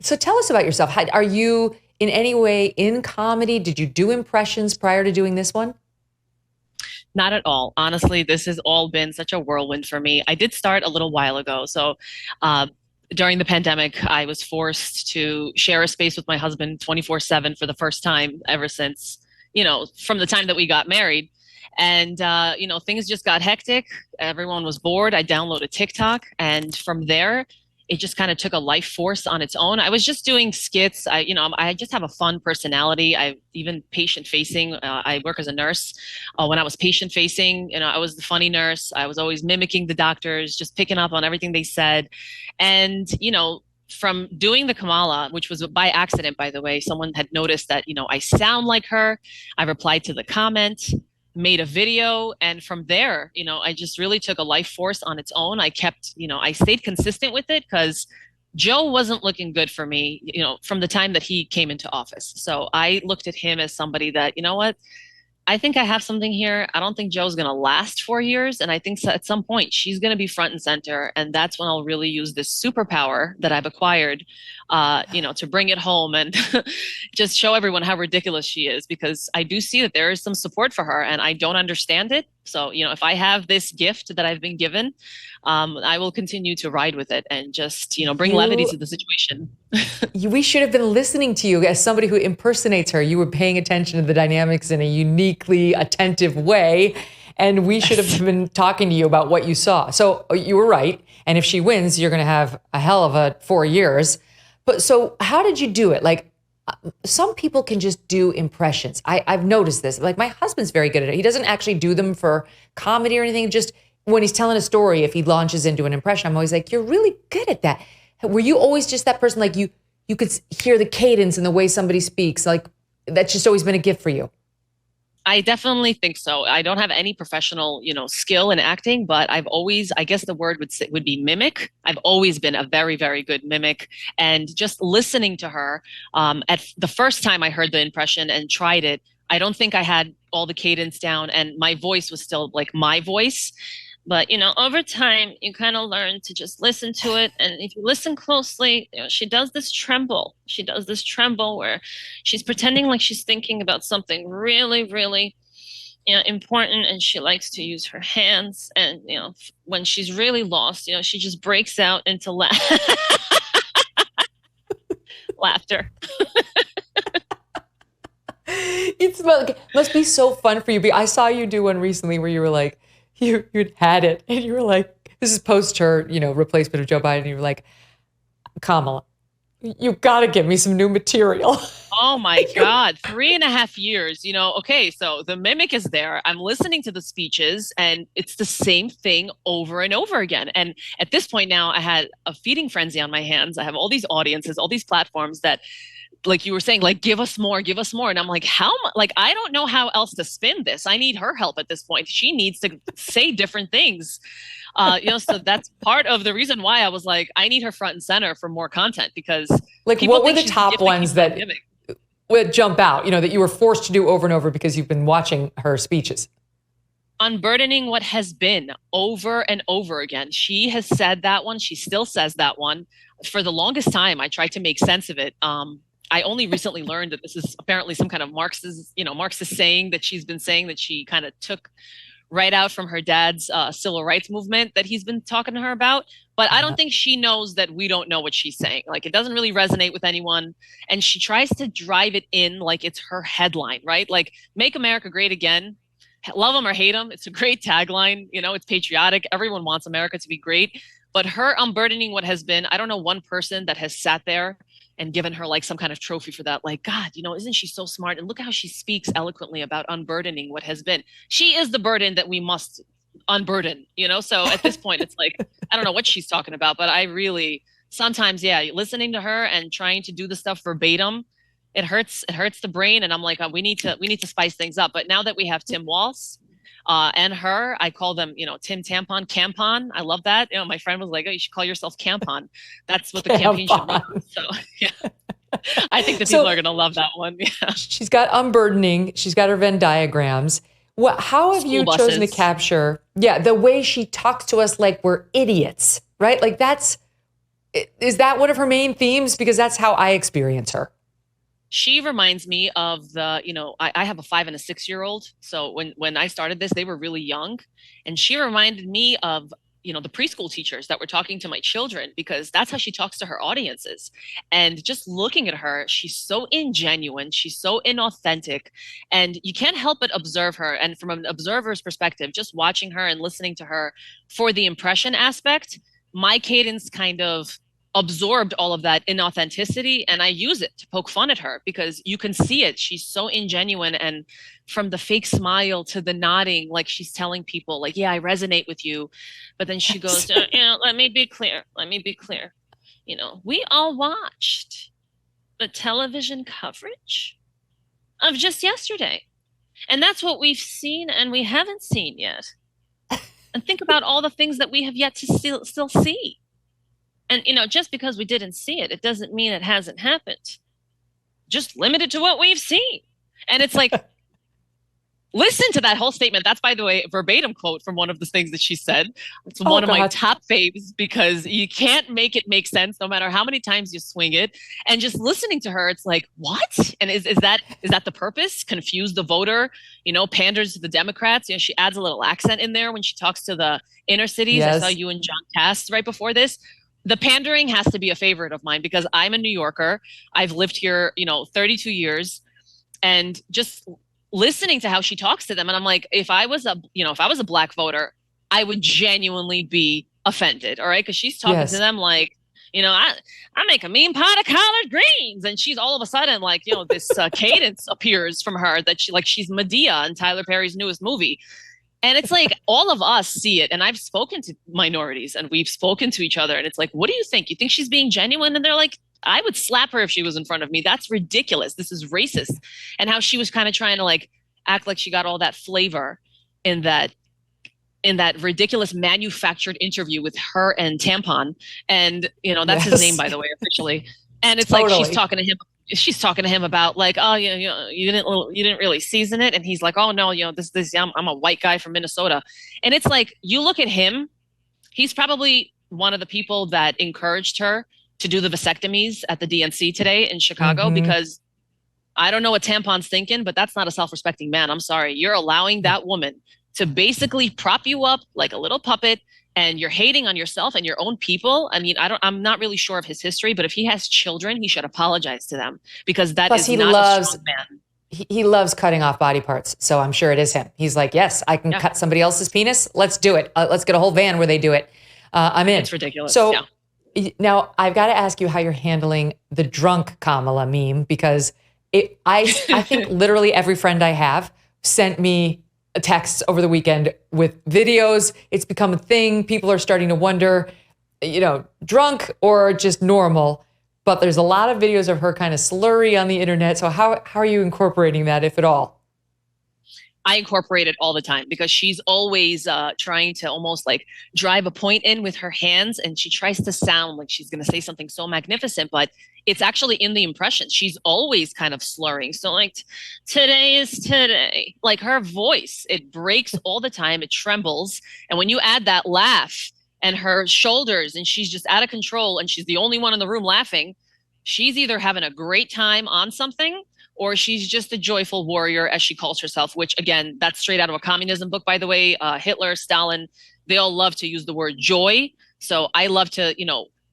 So tell us about yourself. Are you in any way in comedy? Did you do impressions prior to doing this one? Not at all. Honestly, this has all been such a whirlwind for me. I did start a little while ago. So, uh, during the pandemic, I was forced to share a space with my husband 24/7 for the first time ever since, from the time that we got married. And, things just got hectic. Everyone was bored. I downloaded TikTok. And from there, it just kind of took a life force on its own. I was just doing skits. I just have a fun personality. I even patient facing. I work as a nurse. When I was patient facing, I was the funny nurse. I was always mimicking the doctors, just picking up on everything they said. And, from doing the Kamala, which was by accident, by the way, someone had noticed that, I sound like her. I replied to the comment, made a video, and from there, I just really took a life force on its own. I kept, I stayed consistent with it because Joe wasn't looking good for me, from the time that he came into office. So I looked at him as somebody that, you know what, I think I have something here. I don't think Joe's going to last 4 years. And I think at some point she's going to be front and center. And that's when I'll really use this superpower that I've acquired, to bring it home and just show everyone how ridiculous she is, because I do see that there is some support for her and I don't understand it. So, if I have this gift that I've been given, I will continue to ride with it and just, bring levity to the situation. We should have been listening to you as somebody who impersonates her. You were paying attention to the dynamics in a uniquely attentive way. And we should have been talking to you about what you saw. So you were right. And if she wins, you're going to have a hell of a 4 years. But so how did you do it? Like, some people can just do impressions. I've noticed this. Like, my husband's very good at it. He doesn't actually do them for comedy or anything. Just when he's telling a story, if he launches into an impression, I'm always like, you're really good at that. Were you always just that person? Like, you could hear the cadence and the way somebody speaks. Like, that's just always been a gift for you. I definitely think so. I don't have any professional, skill in acting, but I've always, I guess the word would be mimic. I've always been a very, very good mimic. And just listening to her, at the first time I heard the impression and tried it, I don't think I had all the cadence down and my voice was still like my voice. But, over time, you kind of learn to just listen to it. And if you listen closely, she does this tremble. She does this tremble where she's pretending like she's thinking about something really, really, important. And she likes to use her hands. And, when she's really lost, she just breaks out into laughter. It must be so fun for you. I saw you do one recently where you were like, you'd had it and you were like, this is post her, replacement of Joe Biden. And you were like, Kamala, you got to give me some new material. Oh my God, 3.5 years, okay, so the mimic is there. I'm listening to the speeches and it's the same thing over and over again. And at this point now, I had a feeding frenzy on my hands. I have all these audiences, all these platforms that, like you were saying, like, give us more. And I'm like, I don't know how else to spin this. I need her help at this point. She needs to say different things. So that's part of the reason why I was like, I need her front and center for more content, because like, what were the top ones that would jump out, that you were forced to do over and over because you've been watching her speeches? Unburdening what has been, over and over again. She has said that one. She still says that one. For the longest time, I tried to make sense of it. I only recently learned that this is apparently some kind of Marxist saying that she's been saying, that she kind of took right out from her dad's civil rights movement that he's been talking to her about. But I don't think she knows that we don't know what she's saying. Like, it doesn't really resonate with anyone. And she tries to drive it in like it's her headline, right? Like, make America great again. Love them or hate them. It's a great tagline. It's patriotic. Everyone wants America to be great. But her unburdening what has been, I don't know one person that has sat there and given her like some kind of trophy for that. Like, God, isn't she so smart? And look how she speaks eloquently about unburdening what has been. She is the burden that we must unburden, So at this point, it's like, I don't know what she's talking about, but I really, sometimes, listening to her and trying to do the stuff verbatim, it hurts the brain. And I'm like, we need to spice things up. But now that we have Tim Walz, and her, I call them, Tim Tampon, Campon. I love that. My friend was like, oh, you should call yourself Campon. That's what the campaign should be. So, yeah. I think the people are going to love that one. Yeah. She's got unburdening. She's got her Venn diagrams. How have you chosen to capture, the way she talks to us like we're idiots, right? Like, that's Is that one of her main themes? Because that's how I experience her. She reminds me of I have a 5 and a 6-year-old. So when I started this, they were really young. And she reminded me of, the preschool teachers that were talking to my children, because that's how she talks to her audiences. And just looking at her, she's so ingenuine. She's so inauthentic. And you can't help but observe her. And from an observer's perspective, just watching her and listening to her for the impression aspect, my cadence kind of absorbed all of that inauthenticity, and I use it to poke fun at her because you can see it. She's so ingenuine, and from the fake smile to the nodding, like she's telling people like, yeah, I resonate with you. But then she goes, let me be clear. We all watched the television coverage of just yesterday. And that's what we've seen and we haven't seen yet. And think about all the things that we have yet to still see. And, just because we didn't see it, it doesn't mean it hasn't happened. Just limit it to what we've seen. And it's like, listen to that whole statement. That's, by the way, a verbatim quote from one of the things that she said. It's one of my top faves, because you can't make it make sense no matter how many times you swing it. And just listening to her, it's like, what? And is that the purpose? Confuse the voter, panders to the Democrats. She adds a little accent in there when she talks to the inner cities. Yes. I saw you and John Cass right before this. The pandering has to be a favorite of mine because I'm a New Yorker. I've lived here, 32 years, and just listening to how she talks to them. And I'm like, if I was a black voter, I would genuinely be offended. All right. Cause she's talking to them like, I make a mean pot of collard greens. And she's all of a sudden like, this cadence appears from her that she's Medea in Tyler Perry's newest movie. And it's like all of us see it. And I've spoken to minorities and we've spoken to each other. And it's like, what do you think? You think she's being genuine? And they're like, I would slap her if she was in front of me. That's ridiculous. This is racist. And how she was kind of trying to like act like she got all that flavor in that ridiculous manufactured interview with her and Tampon. And, that's his name, by the way, officially. And it's like she's talking to him about like, oh, you didn't really season it. And he's like, oh no, I'm a white guy from Minnesota. And it's like, you look at him, he's probably one of the people that encouraged her to do the vasectomies at the DNC today in Chicago, because I don't know what Tampon's thinking, but that's not a self-respecting man. I'm sorry. You're allowing that woman to basically prop you up like a little puppet, and you're hating on yourself and your own people. I mean, I'm not really sure of his history, but if he has children, he should apologize to them, because that is not a strong man. He loves cutting off body parts. So I'm sure it is him. He's like, yes, I can cut somebody else's penis. Let's do it. Let's get a whole van where they do it. I'm in. It's ridiculous. So now I've got to ask you how you're handling the drunk Kamala meme, because I think literally every friend I have sent me texts over the weekend with videos. It's become a thing. People are starting to wonder, drunk or just normal. But there's a lot of videos of her kind of slurry on the internet. So how are you incorporating that, if at all? I incorporate it all the time, because she's always trying to almost like drive a point in with her hands. And she tries to sound like she's going to say something so magnificent, but it's actually in the impression. She's always kind of slurring. So like, today is today. Like her voice, it breaks all the time. It trembles. And when you add that laugh and her shoulders, and she's just out of control, and she's the only one in the room laughing, she's either having a great time on something, or she's just a joyful warrior, as she calls herself, which again, that's straight out of a communism book, by the way. Hitler, Stalin, they all love to use the word joy. So I love to,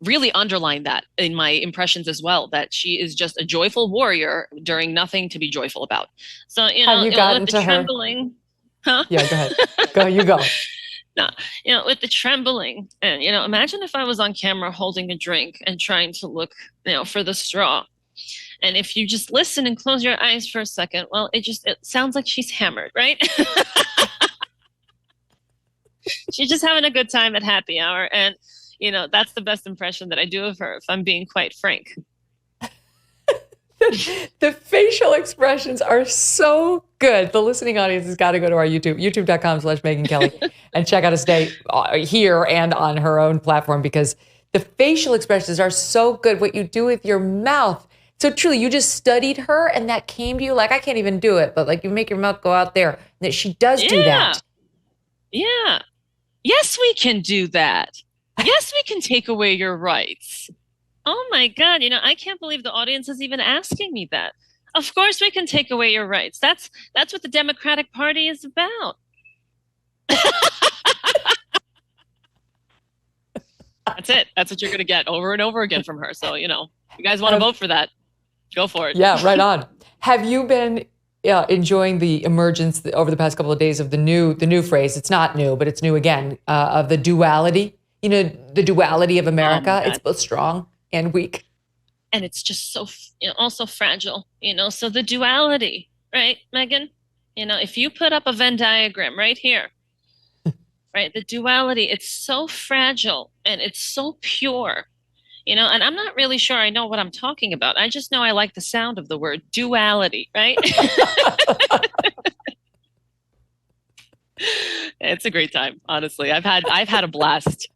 really underline that in my impressions as well, that she is just a joyful warrior during nothing to be joyful about. So, have you gotten to her? Huh? Yeah, go ahead. You go. No, with the trembling, and, imagine if I was on camera holding a drink and trying to look, for the straw. And if you just listen and close your eyes for a second, well, it sounds like she's hammered, right? She's just having a good time at happy hour. And, that's the best impression that I do of her, if I'm being quite frank. The facial expressions are so good. The listening audience has got to go to our YouTube, youtube.com/Megyn Kelly, and check out Estee here and on her own platform, because the facial expressions are so good. What you do with your mouth. So truly, you just studied her and that came to you. Like, I can't even do it, but like you make your mouth go out there. That she does do that. Yeah. Yes, we can do that. Yes, we can take away your rights. Oh my God, I can't believe the audience is even asking me that. Of course we can take away your rights. That's what the Democratic Party is about. That's it. That's what you're going to get over and over again from her. So, you guys want to vote for that, go for it. Yeah, right on. Have you been enjoying the emergence over the past couple of days of the new phrase? It's not new, but it's new again, of the duality. The duality of America. It's both strong and weak. And it's just so, also fragile, so the duality, right, Megyn? If you put up a Venn diagram right here, right, the duality, it's so fragile and it's so pure, and I'm not really sure I know what I'm talking about. I just know I like the sound of the word duality, right? It's a great time, honestly. I've had a blast.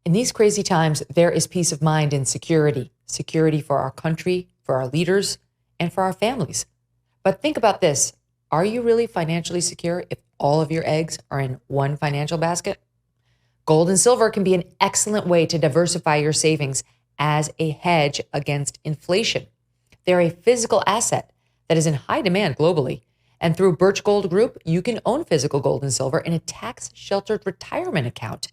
In these crazy times, there is peace of mind and security. Security for our country, for our leaders, and for our families. But think about this. Are you really financially secure if all of your eggs are in one financial basket? Gold and silver can be an excellent way to diversify your savings as a hedge against inflation. They're a physical asset that is in high demand globally. And through Birch Gold Group, you can own physical gold and silver in a tax-sheltered retirement account.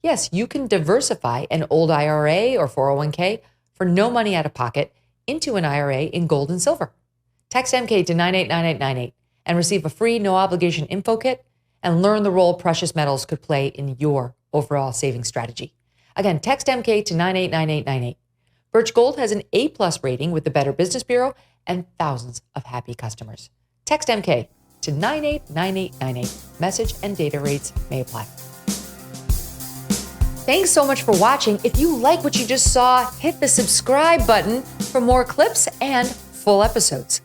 Yes, you can diversify an old IRA or 401k for no money out of pocket into an IRA in gold and silver. Text MK to 989898 and receive a free no obligation info kit and learn the role precious metals could play in your overall savings strategy. Again, text MK to 989898. Birch Gold has an A+ rating with the Better Business Bureau and thousands of happy customers. Text MK to 989898. Message and data rates may apply. Thanks so much for watching. If you like what you just saw, hit the subscribe button for more clips and full episodes.